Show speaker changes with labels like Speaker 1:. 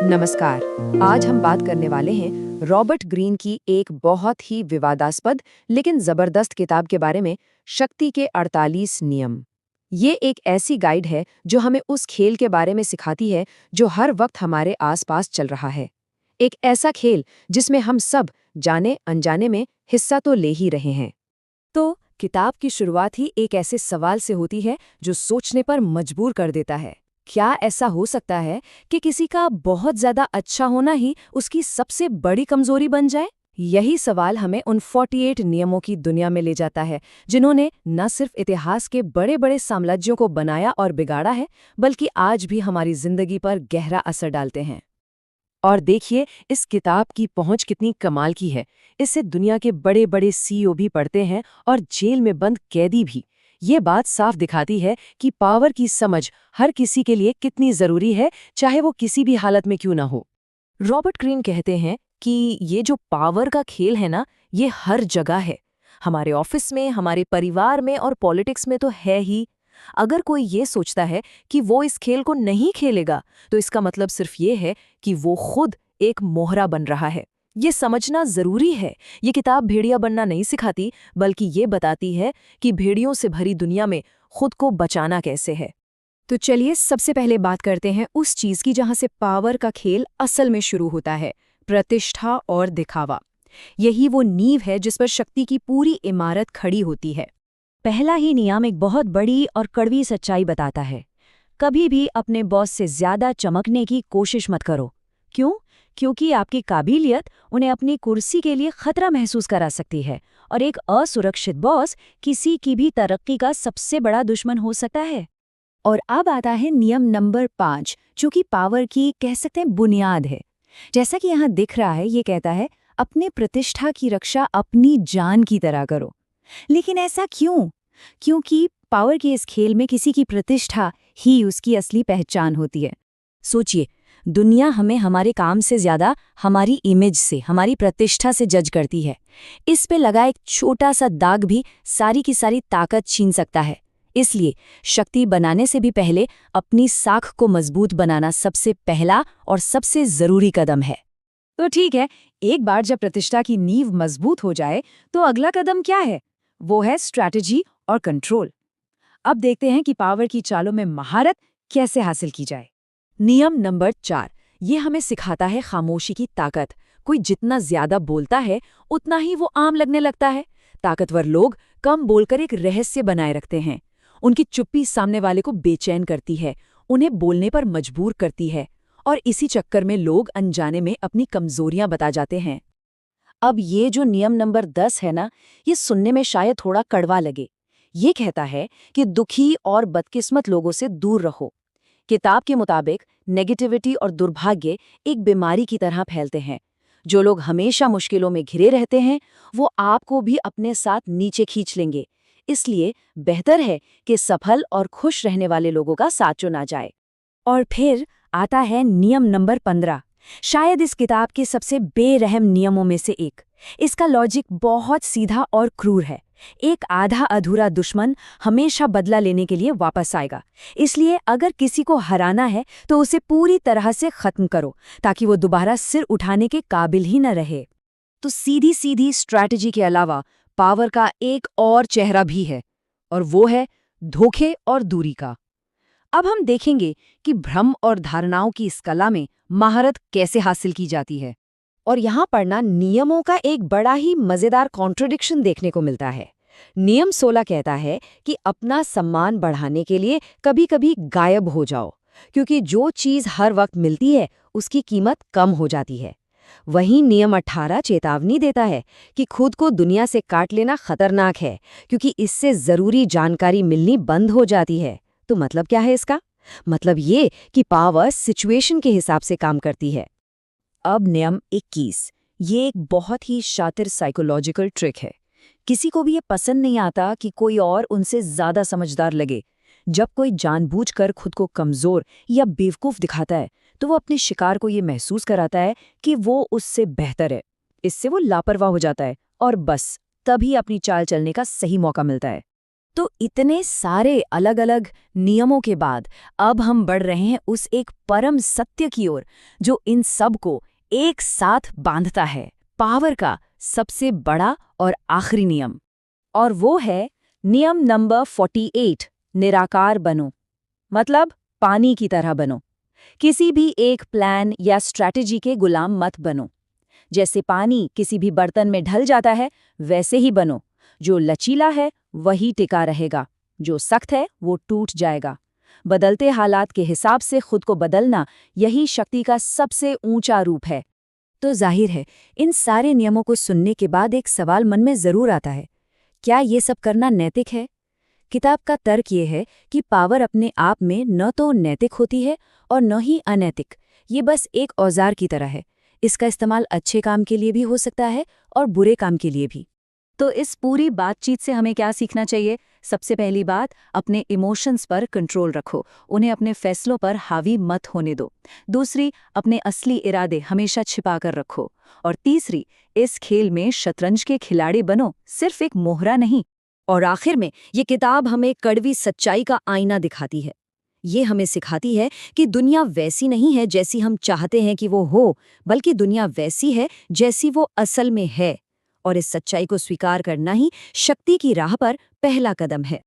Speaker 1: नमस्कार। आज हम बात करने वाले हैं रॉबर्ट ग्रीन की एक बहुत ही विवादास्पद लेकिन जबरदस्त किताब के बारे में, शक्ति के 48 नियम। ये एक ऐसी गाइड है जो हमें उस खेल के बारे में सिखाती है जो हर वक्त हमारे आसपास चल रहा है। एक ऐसा खेल जिसमें हम सब जाने अनजाने में हिस्सा तो ले ही रहे हैं। तो किताब की शुरुआत ही एक ऐसे सवाल से होती है जो सोचने पर मजबूर कर देता है। क्या ऐसा हो सकता है कि किसी का बहुत ज्यादा अच्छा होना ही उसकी सबसे बड़ी कमजोरी बन जाए? यही सवाल हमें उन 48 नियमों की दुनिया में ले जाता है जिन्होंने न सिर्फ इतिहास के बड़े बड़े साम्राज्यों को बनाया और बिगाड़ा है, बल्कि आज भी हमारी जिंदगी पर गहरा असर डालते हैं। और देखिए इस किताब की पहुंच कितनी कमाल की है। इससे दुनिया के बड़े बड़े सीईओ भी पढ़ते हैं और जेल में बंद कैदी भी। ये बात साफ दिखाती है कि पावर की समझ हर किसी के लिए कितनी जरूरी है, चाहे वो किसी भी हालत में क्यों ना हो। रॉबर्ट ग्रीन कहते हैं कि ये जो पावर का खेल है ना, ये हर जगह है। हमारे ऑफिस में, हमारे परिवार में और पॉलिटिक्स में तो है ही। अगर कोई ये सोचता है कि वो इस खेल को नहीं खेलेगा, तो इसका मतलब सिर्फ ये है कि वो खुद एक मोहरा बन रहा है। ये समझना जरूरी है। ये किताब भेड़िया बनना नहीं सिखाती, बल्कि ये बताती है कि भेड़ियों से भरी दुनिया में खुद को बचाना कैसे है। तो चलिए सबसे पहले बात करते हैं उस चीज की जहां से पावर का खेल असल में शुरू होता है, प्रतिष्ठा और दिखावा। यही वो नींव है जिस पर शक्ति की पूरी इमारत खड़ी होती है। पहला ही नियम एक बहुत बड़ी और कड़वी सच्चाई बताता है। कभी भी अपने बॉस से ज्यादा चमकने की कोशिश मत करो। क्यों? क्योंकि आपकी काबिलियत उन्हें अपनी कुर्सी के लिए खतरा महसूस करा सकती है, और एक असुरक्षित बॉस किसी की भी तरक्की का सबसे बड़ा दुश्मन हो सकता है। और अब आता है नियम नंबर 5, जो कि पावर की कह सकते हैं बुनियाद है। जैसा कि यहाँ दिख रहा है, ये कहता है अपने प्रतिष्ठा की रक्षा अपनी जान की तरह करो। लेकिन ऐसा क्यों? क्योंकि पावर के इस खेल में किसी की प्रतिष्ठा ही उसकी असली पहचान होती है। सोचिए, दुनिया हमें हमारे काम से ज्यादा हमारी इमेज से, हमारी प्रतिष्ठा से जज करती है। इस पे लगा एक छोटा सा दाग भी सारी की सारी ताकत छीन सकता है। इसलिए शक्ति बनाने से भी पहले अपनी साख को मजबूत बनाना सबसे पहला और सबसे जरूरी कदम है। तो ठीक है, एक बार जब प्रतिष्ठा की नींव मजबूत हो जाए, तो अगला कदम क्या है? वो है स्ट्रैटेजी और कंट्रोल। अब देखते हैं कि पावर की चालों में महारत कैसे हासिल की जाए। नियम नंबर 4, ये हमें सिखाता है खामोशी की ताकत। कोई जितना ज्यादा बोलता है, उतना ही वो आम लगने लगता है। ताकतवर लोग कम बोलकर एक रहस्य बनाए रखते हैं। उनकी चुप्पी सामने वाले को बेचैन करती है, उन्हें बोलने पर मजबूर करती है, और इसी चक्कर में लोग अनजाने में अपनी कमजोरियां बता जाते हैं। अब ये जो नियम नंबर 10 है ना, ये सुनने में शायद थोड़ा कड़वा लगे। ये कहता है कि दुखी और बदकिस्मत लोगों से दूर रहो। किताब के मुताबिक नेगेटिविटी और दुर्भाग्य एक बीमारी की तरह फैलते हैं। जो लोग हमेशा मुश्किलों में घिरे रहते हैं, वो आपको भी अपने साथ नीचे खींच लेंगे। इसलिए बेहतर है कि सफल और खुश रहने वाले लोगों का साथ चुना जाए। और फिर आता है नियम नंबर 15, शायद इस किताब के सबसे बेरहम नियमों में से एक। इसका लॉजिक बहुत सीधा और क्रूर है। एक आधा अधूरा दुश्मन हमेशा बदला लेने के लिए वापस आएगा। इसलिए अगर किसी को हराना है तो उसे पूरी तरह से खत्म करो, ताकि वो दोबारा सिर उठाने के काबिल ही न रहे। तो सीधी सीधी स्ट्रैटेजी के अलावा पावर का एक और चेहरा भी है, और वो है धोखे और दूरी का। अब हम देखेंगे कि भ्रम और धारणाओं की इस कला में महारत कैसे हासिल की जाती है। और यहाँ पर ना नियमों का एक बड़ा ही मजेदार कॉन्ट्रडिक्शन देखने को मिलता है। नियम 16 कहता है कि अपना सम्मान बढ़ाने के लिए कभी-कभी गायब हो जाओ, क्योंकि जो चीज हर वक्त मिलती है उसकी कीमत कम हो जाती है। वहीं नियम 18 चेतावनी देता है कि खुद को दुनिया से काट लेना खतरनाक है, क्योंकि इससे जरूरी जानकारी मिलनी बंद हो जाती है। तो मतलब क्या है इसका? मतलब ये कि पावर सिचुएशन के हिसाब से काम करती है। अब नियम 21, ये एक बहुत ही शातिर साइकोलॉजिकल ट्रिक है। किसी को भी ये पसंद नहीं आता कि कोई और उनसे ज्यादा समझदार लगे। जब कोई जानबूझकर खुद को कमजोर या बेवकूफ दिखाता है, तो वो अपने शिकार को ये महसूस कराता है कि वो उससे बेहतर है। इससे वो लापरवाह हो जाता है और बस तभी अपनी चाल चलने का सही मौका मिलता है।
Speaker 2: तो इतने सारे अलग अलग नियमों के बाद अब हम बढ़ रहे हैं उस एक परम सत्य की ओर जो इन सब को एक साथ बांधता है, पावर का सबसे बड़ा और आखिरी नियम। और वो है नियम नंबर 48, निराकार बनो। मतलब पानी की तरह बनो। किसी भी एक प्लान या स्ट्रैटेजी के गुलाम मत बनो। जैसे पानी किसी भी बर्तन में ढल जाता है, वैसे ही बनो। जो लचीला है वही टिका रहेगा, जो सख्त है वो टूट जाएगा। बदलते हालात के हिसाब से खुद को बदलना, यही शक्ति का सबसे ऊंचा रूप है। तो जाहिर है, इन सारे नियमों को सुनने के बाद एक सवाल मन में जरूर आता है, क्या ये सब करना नैतिक है? किताब का तर्क ये है कि पावर अपने आप में न तो नैतिक होती है और न ही अनैतिक। ये बस एक औजार की तरह है। इसका इस्तेमाल अच्छे काम के लिए भी हो सकता है और बुरे काम के लिए भी। तो इस पूरी बातचीत से हमें क्या सीखना चाहिए? सबसे पहली बात, अपने इमोशंस पर कंट्रोल रखो, उन्हें अपने फैसलों पर हावी मत होने दो। दूसरी, अपने असली इरादे हमेशा छिपा कर रखो। और तीसरी, इस खेल में शतरंज के खिलाड़ी बनो, सिर्फ एक मोहरा नहीं।
Speaker 1: और आखिर में ये किताब हमें कड़वी सच्चाई का आईना दिखाती है। ये हमें सिखाती है कि दुनिया वैसी नहीं है जैसी हम चाहते हैं कि वो हो, बल्कि दुनिया वैसी है जैसी वो असल में है। और इस सच्चाई को स्वीकार करना ही शक्ति की राह पर पहला कदम है।